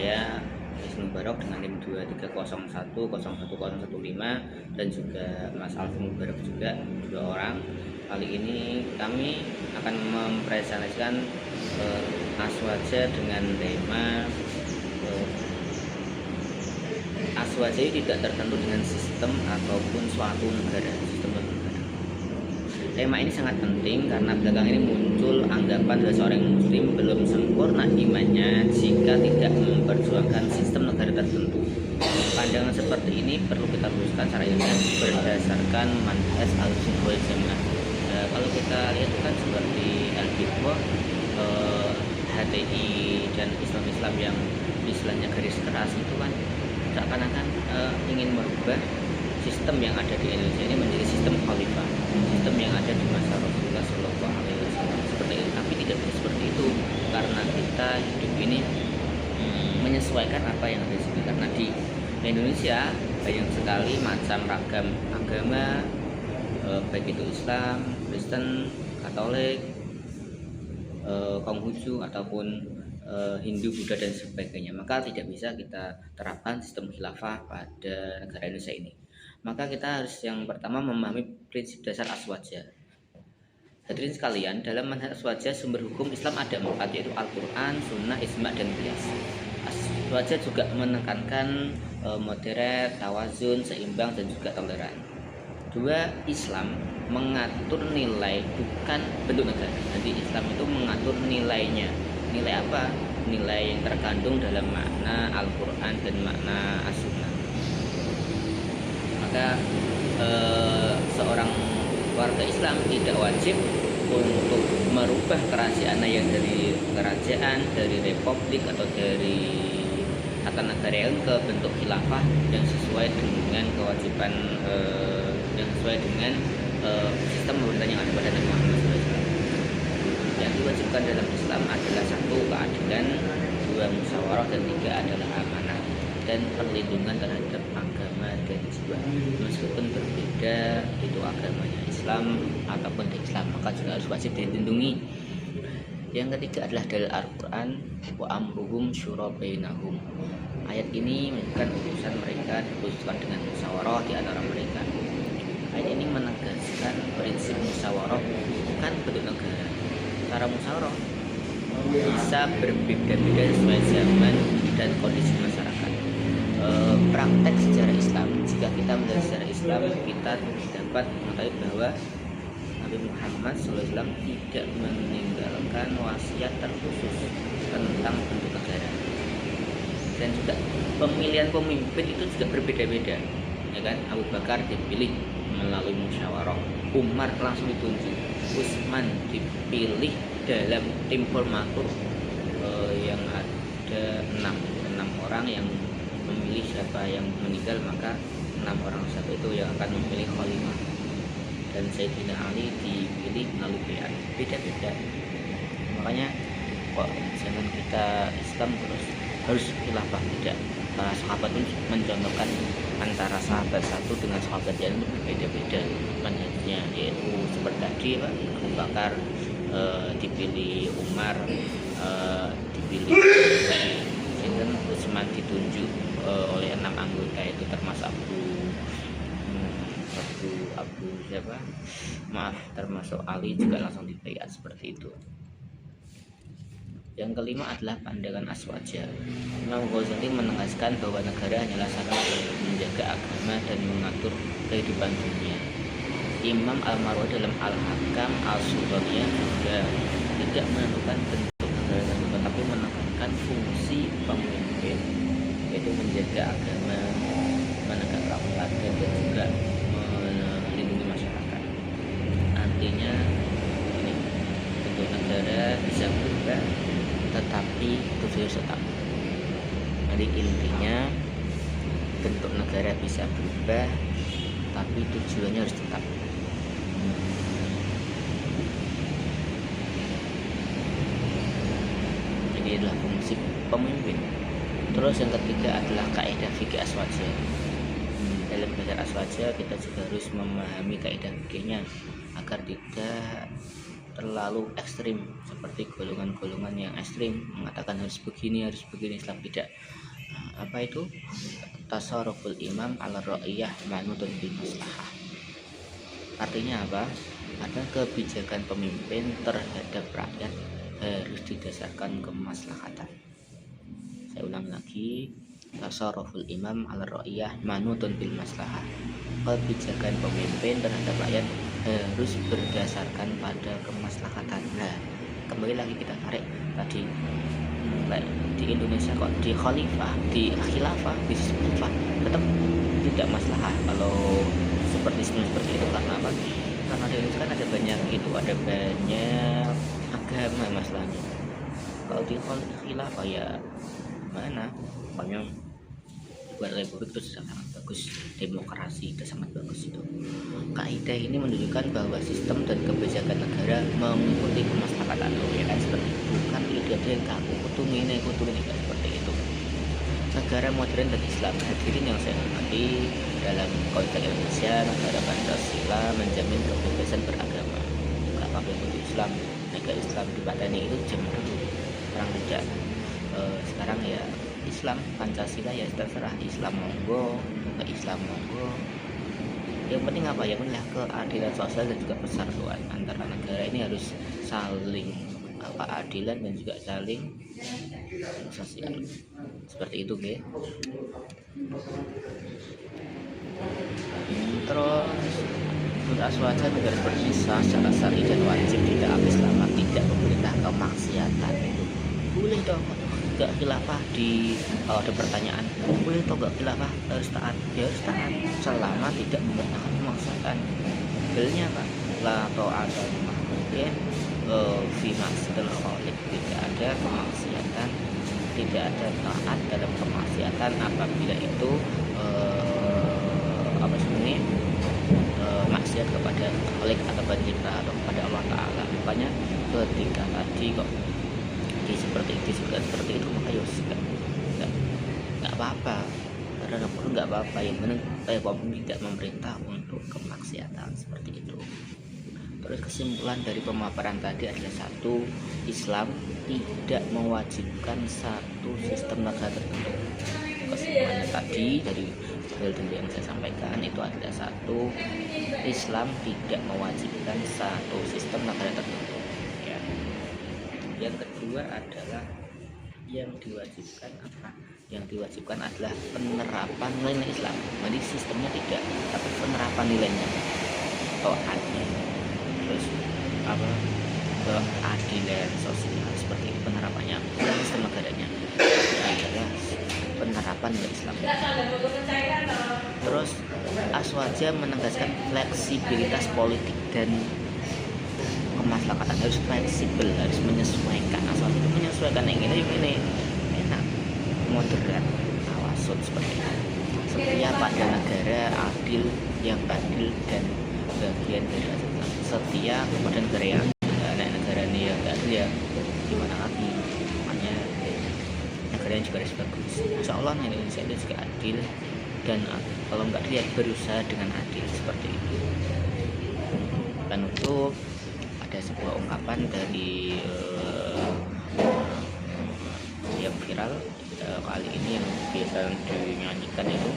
saya Isnu Barok dengan NIM 230101015 dan juga Mas Alfi Mubarak juga 2 orang. Kali ini kami akan mempresentasikan Aswaja dengan tema Aswaja tidak tertentu dengan sistem ataupun suatu negara, sistem negara. Tema ini sangat penting karena belakangan ini muncul anggapan bahwa seorang muslim belum sempurna imannya jika tidak memperjuangkan sistem negara tertentu. Pandangan seperti ini perlu kita luruskan secara ilmiah berdasarkan manhaj Ahlussunnah wal Jamaah. Kalau kita lihat kan seperti Al-Fatwa, HTI dan Islam yang istilahnya garis keras itu kan seakan-akan ingin merubah sistem yang ada di Indonesia ini menjadi sistem khalifah, sistem yang ada di masa Rasulullah Shallallahu Alaihi Wasallam seperti itu. Tapi tidak bisa seperti itu karena kita hidup ini menyesuaikan apa yang ada di sini. Karena di Indonesia banyak sekali macam ragam agama, baik itu Islam, Kristen, Katolik, Konghucu ataupun Hindu, Buddha dan sebagainya. Maka tidak bisa kita terapkan sistem khilafah pada negara Indonesia ini. Maka kita harus yang pertama memahami prinsip dasar Aswaja. Hadirin sekalian, dalam manhaj Aswaja sumber hukum Islam ada 4, yaitu Al-Quran, Sunnah, Ijma, dan Qiyas. Aswaja juga menekankan moderat, tawazun, seimbang, dan juga toleran. 2, Islam mengatur nilai bukan bentuk negara. Jadi Islam itu mengatur nilainya. Nilai apa? Nilai yang terkandung dalam makna Al-Quran dan makna As-Sunnah. Maka seorang warga Islam tidak wajib untuk merubah kerajaan yang dari kerajaan, dari republik atau dari tata negara yang ke bentuk khilafah yang sesuai dengan kewajiban yang sesuai dengan sistem pemerintahan yang ada pada Nabi Muhammad SAW. Yang diwajibkan dalam Islam adalah 1, keadilan, 2, musyawarah, dan 3 adalah amanah dan perlindungan terhadap agama dan jiwa. Meskipun berbeda itu agamanya Islam ataupun Islam, maka juga harus wajib dilindungi. Yang ketiga adalah dalil Al-Quran, wa amruhum syura bainahum. Ayat ini menunjukkan urusan mereka diputuskan dengan musyawarah di antara mereka. Ayat ini menegaskan prinsip musyawarah bukan bentuk negara. Cara musyawarah bisa berbeda-beda sesuai zaman dan kondisi masyarakat. Praktek sejarah Islam, jika kita melihat sejarah Islam, kita dapat mengetahui bahwa Nabi Muhammad SAW tidak meninggalkan wasiat terkhusus tentang bentuk negara. Dan juga pemilihan pemimpin itu juga berbeda-beda, ya kan? Abu Bakar dipilih melalui musyawarah, Umar langsung ditunjuk, Utsman dipilih dalam tim formatur yang ada 6 orang yang memilih siapa yang meninggal, maka 6 orang satu itu yang akan memilih khalifah. Dan Sayyidina Ali dipilih melalui bai'at. Beda-beda. Makanya kok jangan kita Islam terus harus khilafah, tidak. Para sahabat pun mencontohkan antara sahabat satu dengan sahabat yang itu berbeda-beda manhajnya, yaitu seperti tadi Pak Abu Bakar dipilih, Umar dipilih, dan Utsman ditunjuk oleh 6 anggota itu termasuk termasuk Ali juga langsung dibaiat seperti itu. Yang kelima adalah pandangan Aswaja. Imam Ghazali menegaskan bahwa negara hanyalah sarana untuk menjaga agama dan mengatur kehidupan dunia. Imam Al-Marwazi dalam Al-Hakam Al-Sultaniyah juga tidak menentukan bentuk negara tersebut, tapi menekankan fungsi pemimpin, yaitu menjaga agama, menegakkan keadilan dan juga melindungi masyarakat. Artinya ini, bentuk negara bisa berubah tetapi tujuan tetap. Jadi intinya bentuk negara bisa berubah tapi tujuannya harus tetap. Jadi adalah fungsi pemimpin. Terus yang ketiga adalah kaidah fikih Aswaja. Dalam belajar Aswaja kita juga harus memahami kaidah fikihnya agar tidak terlalu ekstrim seperti golongan-golongan yang ekstrim mengatakan harus begini Islam tidak. Apa itu tasarruful imam ala ra'iyah manutun bil maslahah? Artinya apa? Ada kebijakan pemimpin terhadap rakyat harus didasarkan kemaslahatan. Saya ulang lagi, tasarruful imam ala ra'iyah manutun bil maslahah. Kebijakan pemimpin terhadap rakyat harus berdasarkan pada kemaslahatan. Nah, kembali lagi kita tarik tadi, di Indonesia kok di khalifah, di khilafah, di khilafah tetap tidak maslahah kalau seperti itu. Karena apa? Karena di Indonesia kan ada banyak agama masalahnya. Kalau di khilafah ya mana banyak buat republik itu sudah sangat bagus, demokrasi itu sangat bagus. Itu kaidah ini menunjukkan bahwa sistem dan kebijakan negara mengikuti kemaslahatan, ya kan, seperti itu. Bukan tidak ada yang kaku kutungi tidak seperti itu. Negara modern dan Islam, hadirin yang saya hormati, dalam konteks Indonesia negara Pancasila menjamin kebebasan beragama. Nggak pakai Islam, negara Islam dipateni itu zaman dulu, sekarang tidak. Sekarang ya Islam, Pancasila ya terserah, Islam monggo, ke Islam monggo. Yang penting apa? Yang penting keadilan sosial dan juga persatuan antara negara ini harus saling keadilan dan juga saling sosial. Seperti itu, oke. Terus menurut aswaja negara seperti secara syar'i dan wajib ditaati selama tidak memerintah kemaksiatan. Itu boleh dong. Gak khilafah kalau ada pertanyaan, boleh atau gak khilafah harus taat? Ya harus taat selama tidak memerintahkan kemaksiatan. Dalilnya apa? La ta'ata li makhluqin fi ma'siyatil khaliq. Tidak ada kemaksiatan, tidak ada taat dalam kemaksiatan apabila itu maksiat kepada khaliq atau pencipta atau kepada Allah Ta'ala. Makanya ketika tadi kok seperti itu maka ya nggak apa-apa, karena pun nggak apa-apa. Yang penting tidak memerintah untuk kemaksiatan, seperti itu. Terus kesimpulan dari pemaparan tadi adalah satu, Islam tidak mewajibkan satu sistem negara tertentu. Kesimpulannya tadi dari dalil yang saya sampaikan itu adalah satu, Islam tidak mewajibkan satu sistem negara tertentu. Yang kedua adalah yang diwajibkan apa? Yang diwajibkan adalah penerapan nilai Islam. Jadi sistemnya tidak, tapi penerapan nilainya, taatnya. Terus apa? Keadilan sosial, seperti itu penerapannya. Sistem negaranya adalah penerapan nilai Islam. Terus aswaja menegaskan fleksibilitas politik dan kemaslahatan, harus fleksibel, harus menyesuaikan. Asal itu menyesuaikan yang ini enak, moderat, tawasud, seperti itu. Setia pada negara adil, yang adil dan bagian dari Islam. Setia kepada negara yang negara ini yang adil ya gimana lagi, makanya negara yang juga harus bagus. Insya Allah Indonesia itu juga adil, dan kalau nggak dilihat berusaha dengan adil, seperti itu. Dan untuk ada sebuah ungkapan dari yang viral kali ini yang biasa dinyanyikan itu,